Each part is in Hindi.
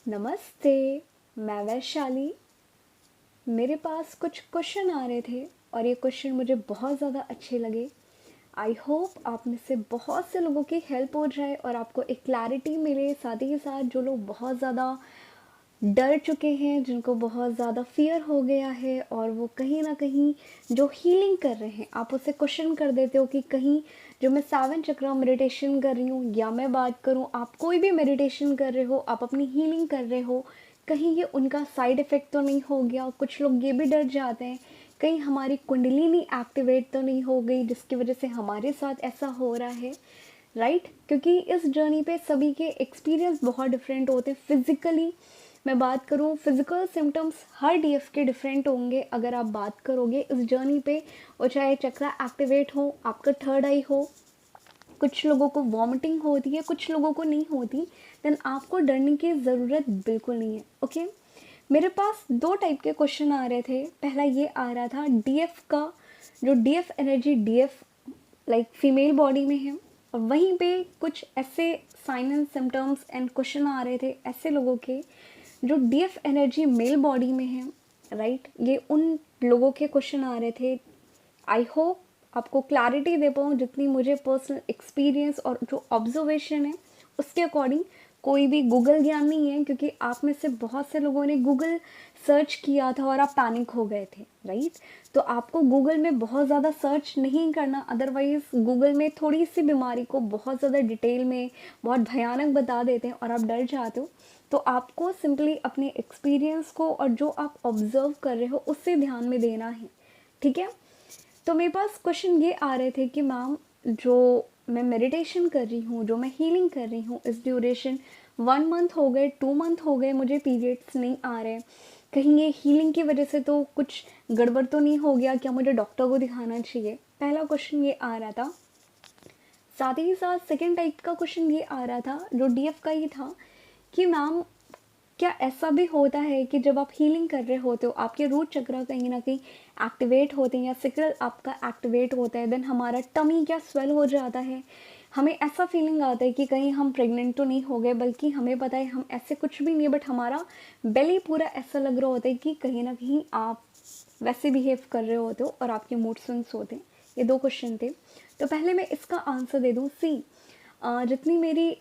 नमस्ते। मैं वैशाली। मेरे पास कुछ क्वेश्चन आ रहे थे और ये क्वेश्चन मुझे बहुत ज़्यादा अच्छे लगे। आई होप आप में से बहुत से लोगों की हेल्प हो जाए और आपको एक क्लैरिटी मिले। साथ ही साथ जो लोग बहुत ज़्यादा डर चुके हैं, जिनको बहुत ज़्यादा फियर हो गया है और वो कहीं ना कहीं जो हीलिंग कर रहे हैं, आप उससे क्वेश्चन कर देते हो कि कहीं जो मैं 7 चक्र मेडिटेशन कर रही हूँ या मैं बात करूँ, आप कोई भी मेडिटेशन कर रहे हो, आप अपनी हीलिंग कर रहे हो, कहीं ये उनका साइड इफ़ेक्ट तो नहीं हो गया। कुछ लोग ये भी डर जाते हैं कहीं हमारी कुंडलिनी एक्टिवेट तो नहीं हो गई जिसकी वजह से हमारे साथ ऐसा हो रहा है। राइट, क्योंकि इस जर्नी पे सभी के एक्सपीरियंस बहुत डिफरेंट होते हैं। फिजिकली मैं बात करूँ, फिजिकल सिम्टम्स हर डीएफ के डिफरेंट होंगे। अगर आप बात करोगे इस जर्नी पे, और चाहे चक्रा एक्टिवेट हो, आपका थर्ड आई हो, कुछ लोगों को वॉमिटिंग होती है, कुछ लोगों को नहीं होती, देन आपको डरने की ज़रूरत बिल्कुल नहीं है। ओके, मेरे पास दो टाइप के क्वेश्चन आ रहे थे। पहला ये आ रहा था डीएफ का, जो DF energy DF like female body में है, और वहीं पे कुछ ऐसे sign and symptoms and question आ रहे थे ऐसे लोगों के जो डीएफ एनर्जी मेल बॉडी में है। राइट, ये उन लोगों के क्वेश्चन आ रहे थे। आई होप आपको क्लैरिटी दे पाऊँ जितनी मुझे पर्सनल एक्सपीरियंस और जो ऑब्जर्वेशन है उसके अकॉर्डिंग। कोई भी गूगल ज्ञान नहीं है, क्योंकि आप में से बहुत से लोगों ने गूगल सर्च किया था और आप पैनिक हो गए थे। राइट, तो आपको गूगल में बहुत ज़्यादा सर्च नहीं करना, अदरवाइज़ गूगल में थोड़ी सी बीमारी को बहुत ज़्यादा डिटेल में बहुत भयानक बता देते हैं और आप डर जाते हो। तो आपको सिंपली अपने एक्सपीरियंस को और जो आप ऑब्जर्व कर रहे हो उससे ध्यान में देना है। ठीक है, तो मेरे पास क्वेश्चन ये आ रहे थे कि मैम, जो मैं मेडिटेशन कर रही हूँ, जो मैं हीलिंग कर रही हूँ, इस ड्यूरेशन 1 मंथ हो गए, 2 मंथ हो गए, मुझे पीरियड्स नहीं आ रहे, कहीं ये हीलिंग की वजह से तो कुछ गड़बड़ तो नहीं हो गया, क्या मुझे डॉक्टर को दिखाना चाहिए? पहला क्वेश्चन ये आ रहा था। साथ ही साथ सेकेंड टाइप का क्वेश्चन ये आ रहा था जो डीएफ का ही था कि मैम, क्या ऐसा भी होता है कि जब आप हीलिंग कर रहे होते हो, आपके रूट चक्र कहीं ना कहीं एक्टिवेट होते हैं या सिक्रल आपका एक्टिवेट होता है, देन हमारा टमी क्या स्वेल हो जाता है, हमें ऐसा फीलिंग आता है कि कहीं हम प्रेग्नेंट तो नहीं हो गए, बल्कि हमें पता है हम ऐसे कुछ भी नहीं है, बट हमारा बेली पूरा ऐसा लग रहा होता है कि कहीं ना कहीं आप वैसे बिहेव कर रहे होते हो और आपके मूड स्विंग्स होते हैं। ये दो क्वेश्चन थे। तो पहले मैं इसका आंसर दे दूँ। सी, जितनी मेरी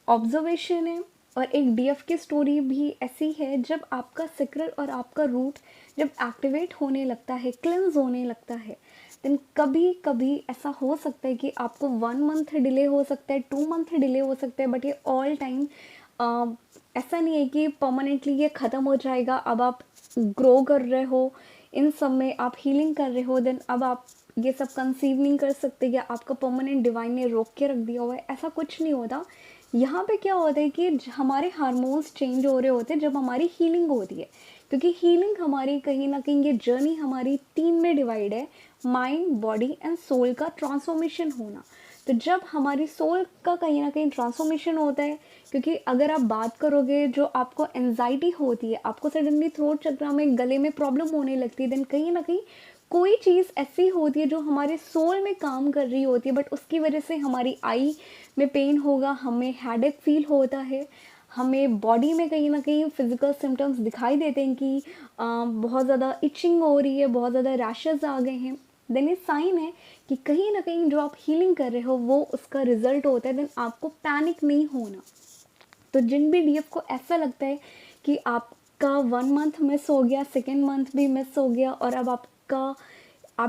ऑब्जर्वेशन है और एक डीएफ की स्टोरी भी ऐसी है, जब आपका सिक्रल और आपका रूट जब एक्टिवेट होने लगता है, क्लेंस होने लगता है, देन कभी कभी ऐसा हो सकता है कि आपको 1 मंथ डिले हो सकता है, 2 मंथ डिले हो सकता है, बट ये ऑल टाइम ऐसा नहीं है कि परमानेंटली ये ख़त्म हो जाएगा। अब आप ग्रो कर रहे हो, इन सब में आप हीलिंग कर रहे हो, देन अब आप ये सब कंसीव नहीं कर सकते या आपका परमानेंट डिवाइन ने रोक के रख दिया हुआ है, ऐसा कुछ नहीं होता। यहाँ पे क्या होता है कि हमारे हार्मोन्स चेंज हो रहे होते हैं जब हमारी हीलिंग होती है, क्योंकि हीलिंग हमारी कहीं ना कहीं ये जर्नी हमारी 3 में डिवाइड है, माइंड, बॉडी एंड सोल का ट्रांसफॉर्मेशन होना। तो जब हमारी सोल का कहीं ना कहीं ट्रांसफॉर्मेशन होता है, क्योंकि अगर आप बात करोगे जो आपको एनजाइटी होती है, आपको सडनली थ्रोट चक्र में गले में प्रॉब्लम होने लगती है, देन कहीं ना कहीं कोई चीज़ ऐसी होती है जो हमारे सोल में काम कर रही होती है, बट उसकी वजह से हमारी आई में पेन होगा, हमें हेडेक फील होता है, हमें बॉडी में कहीं ना कहीं फिजिकल सिम्टम्स दिखाई देते हैं कि बहुत ज़्यादा इचिंग हो रही है, बहुत ज़्यादा रैशेस आ गए हैं। देन ये साइन है कि कहीं ना कहीं जो आप हीलिंग कर रहे हो वो उसका रिजल्ट होता है। देन आपको पैनिक नहीं होना। तो जिन भी डीएफ को ऐसा लगता है कि आपका 1 मंथ मिस हो गया, सेकेंड मंथ भी मिस हो गया, और अब आप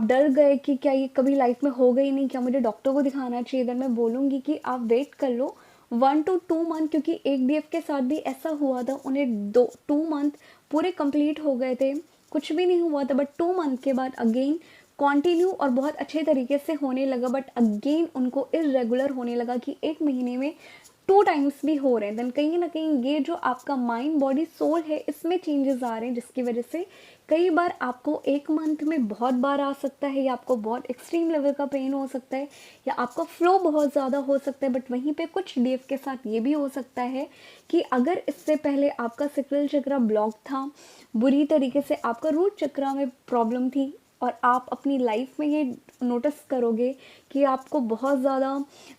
डर गए कि क्या ये कभी लाइफ में होगा ही नहीं, क्या मुझे डॉक्टर को दिखाना चाहिए, देन मैं बोलूँगी कि आप वेट कर लो 1 to 2 मंथ, क्योंकि एक डीएफ के साथ भी ऐसा हुआ था, उन्हें 2 मंथ पूरे कंप्लीट हो गए थे, कुछ भी नहीं हुआ था, बट 2 मंथ के बाद अगेन कॉन्टिन्यू और बहुत अच्छे तरीके से होने लगा, बट अगेन उनको इरेगुलर होने लगा कि 1 महीने में 2 टाइम्स भी हो रहे हैं। देन कहीं ना कहीं ये जो आपका माइंड, बॉडी, सोल है, इसमें चेंजेस आ रहे हैं, जिसकी वजह से कई बार आपको 1 मंथ में बहुत बार आ सकता है, या आपको बहुत एक्सट्रीम लेवल का पेन हो सकता है, या आपका फ्लो बहुत ज़्यादा हो सकता है। बट वहीं पे कुछ डीएफ के साथ ये भी हो सकता है कि अगर इससे पहले आपका सिक्रल चक्र ब्लॉक था, बुरी तरीके से आपका रूट चक्र में प्रॉब्लम थी, और आप अपनी लाइफ में ये नोटिस करोगे कि आपको बहुत ज़्यादा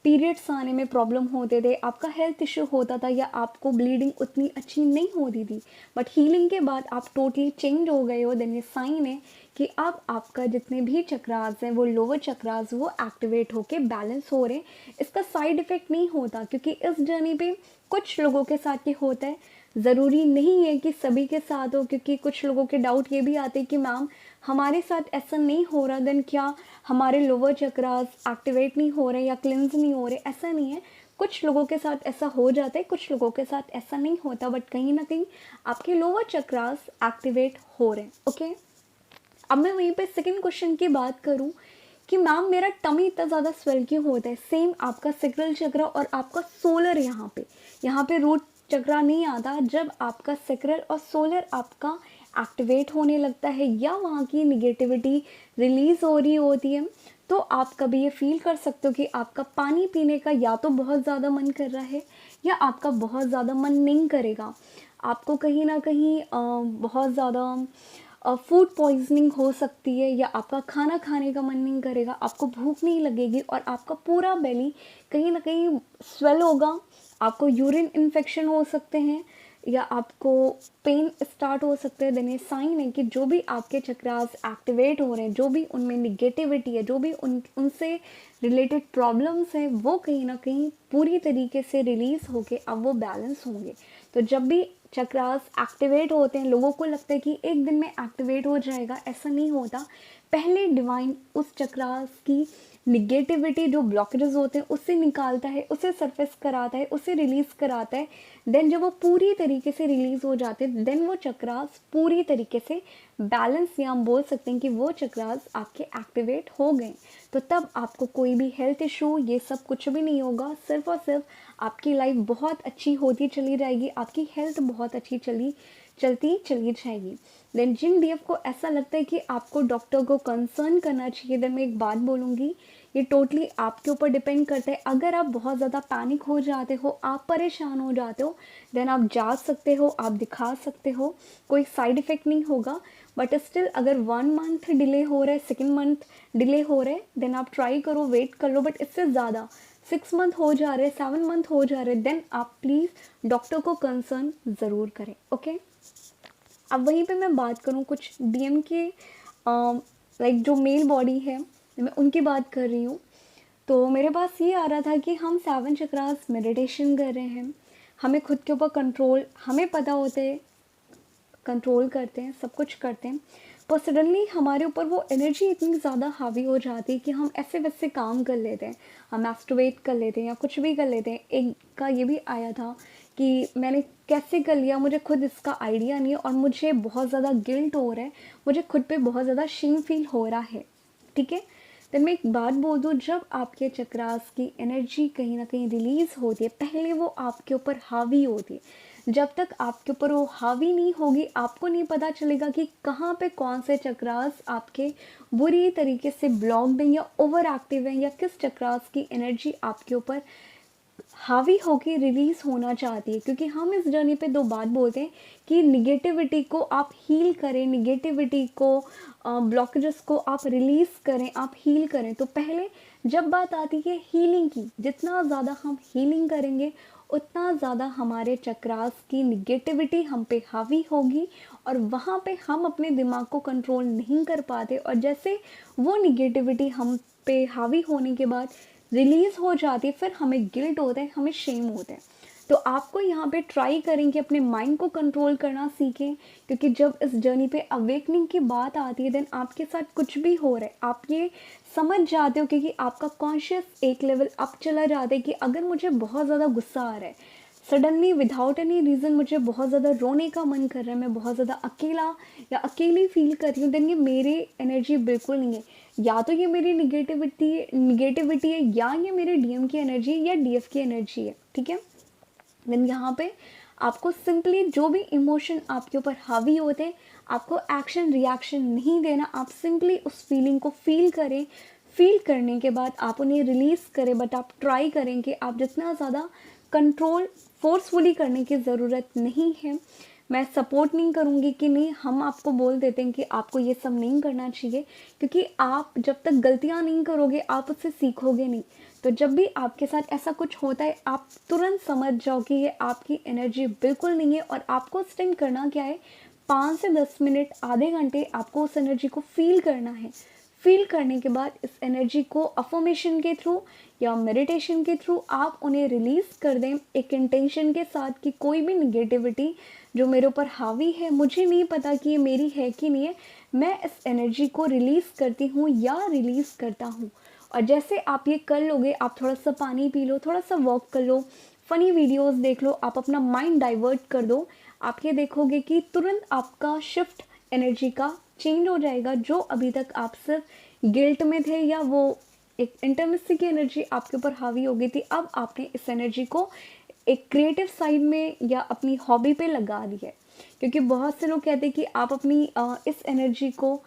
पीरियड्स आने में प्रॉब्लम होते थे, आपका हेल्थ इशू होता था या आपको ब्लीडिंग उतनी अच्छी नहीं होती थी, बट हीलिंग के बाद आप टोटली चेंज हो गए हो, देन ये साइन है कि अब आपका जितने भी चक्रास हैं वो लोअर चक्रास वो एक्टिवेट होके बैलेंस हो रहे हैं। इसका साइड इफ़ेक्ट नहीं होता, क्योंकि इस जर्नी पे कुछ लोगों के साथ ये होता है, ज़रूरी नहीं है कि सभी के साथ हो, क्योंकि कुछ लोगों के डाउट ये भी आते हैं कि मैम हमारे साथ ऐसा नहीं हो रहा, देन क्या हमारे लोअर चक्रास एक्टिवेट नहीं हो रहे या क्लिन्स नहीं हो रहे। ऐसा नहीं है, कुछ लोगों के साथ ऐसा हो जाता है, कुछ लोगों के साथ ऐसा नहीं होता, बट कहीं ना कहीं आपके लोअर चक्रास एक्टिवेट हो रहे हैं। ओके, अब मैं वहीं पे सेकंड क्वेश्चन की बात करूं कि मैम मेरा टमी इतना ज़्यादा स्वेल क्यों होता है। सेम आपका सेक्रल चक्र और आपका सोलर, यहाँ पे रूट चक्रा नहीं आता। जब आपका सेक्रल और सोलर आपका एक्टिवेट होने लगता है या वहाँ की निगेटिविटी रिलीज़ हो रही होती है, तो आप कभी ये फील कर सकते हो कि आपका पानी पीने का या तो बहुत ज़्यादा मन कर रहा है या आपका बहुत ज़्यादा मन नहीं करेगा। आपको कहीं ना कहीं बहुत ज़्यादा फूड पॉइजनिंग हो सकती है, या आपका खाना खाने का मन नहीं करेगा, आपको भूख नहीं लगेगी और आपका पूरा बेली कहीं ना कहीं स्वेल होगा, आपको यूरिन इन्फेक्शन हो सकते हैं या आपको पेन स्टार्ट हो सकते हैं। देन ये साइन है कि जो भी आपके चक्रास एक्टिवेट हो रहे हैं, जो भी उनमें निगेटिविटी है, जो भी उनसे रिलेटेड प्रॉब्लम्स हैं, वो कहीं ना कहीं पूरी तरीके से रिलीज़ होके अब वो बैलेंस होंगे। तो जब भी चक्रास एक्टिवेट होते हैं, लोगों को लगता है कि एक दिन में एक्टिवेट हो जाएगा, ऐसा नहीं होता। पहले डिवाइन उस चक्रास की निगेटिविटी जो ब्लॉकेजेस होते हैं उससे निकालता है, उसे सरफेस कराता है, उसे रिलीज़ कराता है। देन जब वो पूरी तरीके से रिलीज़ हो जाते हैं, देन वो चक्रास पूरी तरीके से बैलेंस, या हम बोल सकते हैं कि वो चक्रास आपके एक्टिवेट हो गए। तो तब आपको कोई भी हेल्थ इशू ये सब कुछ भी नहीं होगा, सिर्फ और सिर्फ आपकी लाइफ बहुत अच्छी होती चली जाएगी, आपकी हेल्थ बहुत अच्छी चलती चली जाएगी। देन जिन डीएफ को ऐसा लगता है कि आपको डॉक्टर को कंसर्न करना चाहिए, देन मैं एक बात बोलूँगी, ये टोटली आपके ऊपर डिपेंड करता है। अगर आप बहुत ज़्यादा पैनिक हो जाते हो, आप परेशान हो जाते हो, देन आप जा सकते हो, आप दिखा सकते हो, कोई साइड इफ़ेक्ट नहीं होगा। बट स्टिल अगर 1 मंथ डिले हो रहा है, 2nd मंथ डिले हो रहा है, देन आप ट्राई करो, वेट कर लो। बट इससे ज़्यादा 6 मंथ हो जा रहे हैं, 7 मंथ हो जा रहे हैं, देन आप प्लीज़ डॉक्टर को कंसर्न ज़रूर करें। ओके, अब वहीं पे मैं बात करूँ कुछ डीएम के लाइक जो मेल बॉडी है, मैं उनकी बात कर रही हूँ। तो मेरे पास ये आ रहा था कि हम 7 चक्रास मेडिटेशन कर रहे हैं, हमें खुद के ऊपर कंट्रोल, हमें पता होता है, कंट्रोल करते हैं, सब कुछ करते हैं, पर सडनली हमारे ऊपर वो एनर्जी इतनी ज़्यादा हावी हो जाती है कि हम ऐसे वैसे काम कर लेते हैं, हम एस्ट्रोवेट कर लेते हैं या कुछ भी कर लेते हैं। एक का ये भी आया था कि मैंने कैसे कर लिया, मुझे खुद इसका आइडिया नहीं है और मुझे बहुत ज़्यादा गिल्ट हो रहा है, मुझे खुद पे बहुत ज़्यादा शेम फील हो रहा है। ठीक है, तो मैं एक बात बोल दूँ, जब आपके चक्रास की एनर्जी कहीं ना कहीं रिलीज़ होती है, पहले वो आपके ऊपर हावी होती है। जब तक आपके ऊपर वो हावी नहीं होगी, आपको नहीं पता चलेगा कि कहाँ पे कौन से चक्रास आपके बुरी तरीके से ब्लॉक्ड हैं या ओवर एक्टिव हैं, या किस चक्रास की एनर्जी आपके ऊपर हावी होके रिलीज़ होना चाहती है। क्योंकि हम इस जर्नी पे 2 बात बोलते हैं कि निगेटिविटी को आप हील करें, निगेटिविटी को ब्लॉकेजेस को आप रिलीज़ करें, आप हील करें। तो पहले जब बात आती है हीलिंग की, जितना ज़्यादा हम हीलिंग करेंगे उतना ज़्यादा हमारे चक्रास की निगेटिविटी हम पे हावी होगी और वहाँ पे हम अपने दिमाग को कंट्रोल नहीं कर पाते, और जैसे वो निगेटिविटी हम पे हावी होने के बाद रिलीज़ हो जाती है, फिर हमें गिल्ट होता है, हमें शेम होता है। तो आपको यहाँ पे ट्राई करें कि अपने माइंड को कंट्रोल करना सीखें, क्योंकि जब इस जर्नी पे अवेकनिंग की बात आती है, देन आपके साथ कुछ भी हो रहा है आप ये समझ जाते हो, क्योंकि आपका कॉन्शियस एक लेवल अप चला जाता है कि अगर मुझे बहुत ज़्यादा गुस्सा आ रहा है, सडनली विदाउट एनी रीज़न मुझे बहुत ज़्यादा रोने का मन कर रहा है, मैं बहुत ज़्यादा अकेला या अकेली फील कर रही हूँ, देन ये मेरी एनर्जी बिल्कुल नहीं है। या तो ये मेरी निगेटिविटी है, या ये मेरे डीएम की एनर्जी है, या डीएफ की एनर्जी है। ठीक है, देन यहाँ पे आपको सिंपली जो भी इमोशन आपके ऊपर हावी होते हैं, आपको एक्शन रिएक्शन नहीं देना, आप सिंपली उस फीलिंग को फील करें। फील करने के बाद आप उन्हें रिलीज़ करें, बट आप ट्राई करें कि आप जितना ज़्यादा कंट्रोल फोर्सफुली करने की ज़रूरत नहीं है। मैं सपोर्ट नहीं करूँगी कि नहीं, हम आपको बोल देते हैं कि आपको ये सब नहीं करना चाहिए, क्योंकि आप जब तक गलतियाँ नहीं करोगे आप उससे सीखोगे नहीं। तो जब भी आपके साथ ऐसा कुछ होता है आप तुरंत समझ जाओ कि ये आपकी एनर्जी बिल्कुल नहीं है, और आपको उस टाइम करना क्या है, 5 से 10 मिनट, आधे घंटे आपको उस एनर्जी को फील करना है। फील करने के बाद इस एनर्जी को अफर्मेशन के थ्रू या मेडिटेशन के थ्रू आप उन्हें रिलीज़ कर दें, एक इंटेंशन के साथ कि कोई भी निगेटिविटी जो मेरे ऊपर हावी है, मुझे नहीं पता कि ये मेरी है कि नहीं है, मैं इस एनर्जी को रिलीज़ करती हूँ या रिलीज़ करता हूँ। और जैसे आप ये कर लोगे, आप थोड़ा सा पानी पी लो, थोड़ा सा वॉक कर लो, फ़नी वीडियोस देख लो, आप अपना माइंड डाइवर्ट कर दो, आप ये देखोगे कि तुरंत आपका शिफ्ट एनर्जी का चेंज हो जाएगा। जो अभी तक आप सिर्फ गिल्ट में थे या वो एक इंटरमिसी की एनर्जी आपके ऊपर हावी हो गई थी, अब आपने इस एनर्जी को एक क्रिएटिव साइड में या अपनी हॉबी पे लगा दिया है। क्योंकि बहुत से लोग कहते हैं कि आप अपनी इस एनर्जी को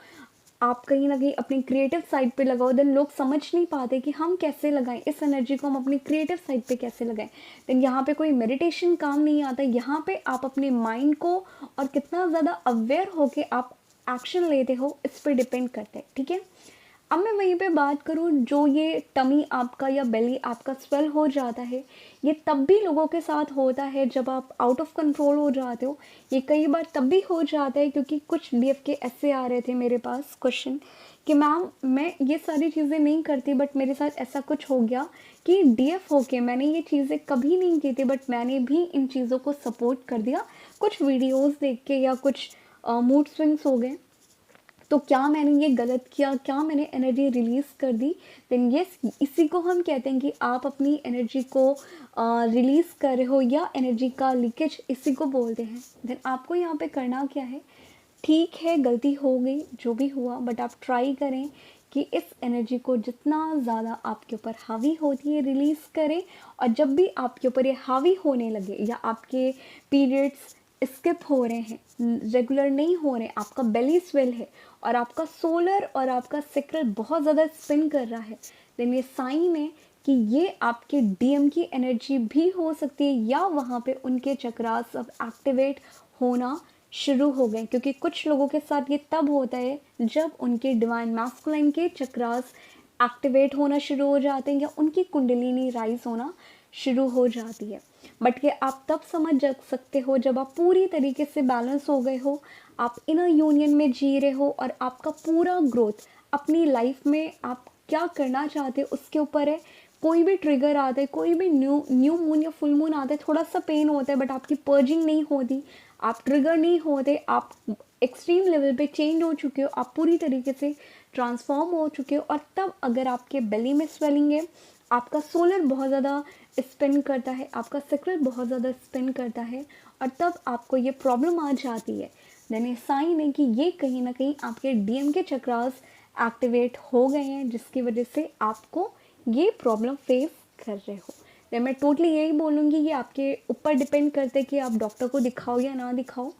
आप कहीं ना कहीं अपनी क्रिएटिव साइड पे लगाओ, देन लोग समझ नहीं पाते कि हम कैसे लगाएं इस एनर्जी को, हम अपनी क्रिएटिव साइड पे कैसे लगाएं। देन यहाँ पे कोई मेडिटेशन काम नहीं आता, यहाँ पे आप अपने माइंड को और कितना ज़्यादा अवेयर होके आप एक्शन लेते हो इस पर डिपेंड करते हैं, ठीक है। अब मैं वहीं पे बात करूँ, जो ये टमी आपका या बेली आपका स्वेल हो जाता है, ये तब भी लोगों के साथ होता है जब आप आउट ऑफ कंट्रोल हो जाते हो। ये कई बार तब भी हो जाता है क्योंकि कुछ डीएफ के ऐसे आ रहे थे मेरे पास क्वेश्चन कि मैम मैं ये सारी चीज़ें नहीं करती, बट मेरे साथ ऐसा कुछ हो गया कि डीएफ होके मैंने ये चीज़ें कभी नहीं की थी, बट मैंने भी इन चीज़ों को सपोर्ट कर दिया कुछ वीडियोज़ देख के, या कुछ मूड स्विंग्स हो गए, तो क्या मैंने ये गलत किया, क्या मैंने एनर्जी रिलीज़ कर दी। देन ये इसी को हम कहते हैं कि आप अपनी एनर्जी को रिलीज़ कर रहे हो, या एनर्जी का लीकेज इसी को बोलते हैं। देन आपको यहाँ पे करना क्या है, ठीक है गलती हो गई जो भी हुआ, बट आप ट्राई करें कि इस एनर्जी को जितना ज़्यादा आपके ऊपर हावी होती है रिलीज़ करें। और जब भी आपके ऊपर ये हावी होने लगे, या आपके पीरियड्स स्किप हो रहे हैं, रेगुलर नहीं हो रहे, आपका बेली स्वेल है और आपका सोलर और आपका सेक्रल बहुत ज़्यादा स्पिन कर रहा है, देन ये साइन है कि ये आपके डीएम की एनर्जी भी हो सकती है, या वहाँ पे उनके चक्रास अब एक्टिवेट होना शुरू हो गए। क्योंकि कुछ लोगों के साथ ये तब होता है जब उनके डिवाइन मैस्कुलाइन के चक्रास एक्टिवेट होना शुरू हो जाते हैं, या उनकी कुंडलिनी राइज होना शुरू हो जाती है। बट ये आप तब समझ सकते हो जब आप पूरी तरीके से बैलेंस हो गए हो, आप इनर यूनियन में जी रहे हो, और आपका पूरा ग्रोथ अपनी लाइफ में आप क्या करना चाहते हो उसके ऊपर है। कोई भी ट्रिगर आता है, कोई भी न्यू मून या फुल मून आता है, थोड़ा सा पेन होता है, बट आपकी पर्जिंग नहीं होती, आप ट्रिगर नहीं होते, आप एक्सट्रीम लेवल पे चेंज हो चुके हो, आप पूरी तरीके से ट्रांसफॉर्म हो चुके हो। और तब अगर आपके बेली में स्वेलिंग है, आपका सोलर बहुत ज़्यादा स्पिन करता है, आपका सेक्रल बहुत ज़्यादा स्पिन करता है, और तब आपको ये प्रॉब्लम आ जाती है, देन ये साइन है कि ये कहीं ना कहीं आपके डीएम के चक्रास एक्टिवेट हो गए हैं, जिसकी वजह से आपको ये प्रॉब्लम फेस कर रहे हो। देन मैं टोटली यही बोलूँगी, ये आपके ऊपर डिपेंड करते हैं कि आप डॉक्टर को दिखाओ या ना दिखाओ,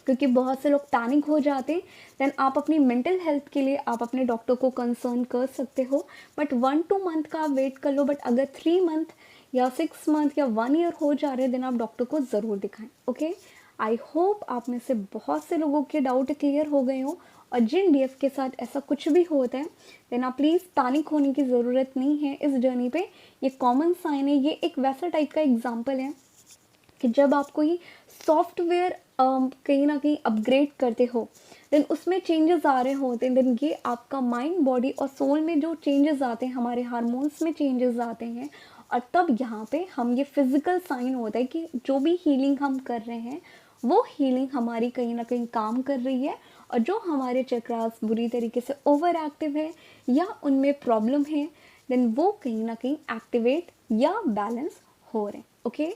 क्योंकि बहुत से लोग पैनिक हो जाते हैं। देन आप अपनी मेंटल हेल्थ के लिए आप अपने डॉक्टर को कंसर्न कर सकते हो, बट 1-2 मंथ का आप वेट कर लो। बट अगर 3 मंथ या 6 मंथ या 1 ईयर हो जा रहे हैं, देन आप डॉक्टर को ज़रूर दिखाएं। ओके, आई होप आप में से बहुत से लोगों के डाउट क्लियर हो गए हो। और जिन डीएफ के साथ ऐसा कुछ भी होता है, देन आप प्लीज़ पैनिक होने की ज़रूरत नहीं है इस जर्नी पे। ये कॉमन साइन है, ये एक वैसा टाइप का एग्जाम्पल है कि जब आप कोई सॉफ्टवेयर कहीं ना कहीं अपग्रेड करते हो, देन उसमें चेंजेस आ रहे होते हैं, देन ये आपका माइंड, बॉडी और सोल में जो चेंजेस आते हैं, हमारे हार्मोन्स में चेंजेस आते हैं, और तब यहाँ पे हम ये फिजिकल साइन होता है कि जो भी हीलिंग हम कर रहे हैं वो हीलिंग हमारी कहीं ना कहीं काम कर रही है, और जो हमारे चक्रास बुरी तरीके से ओवर एक्टिव है या उनमें प्रॉब्लम है, देन वो कहीं ना कहीं एक्टिवेट या बैलेंस हो रहे हैं। ओके,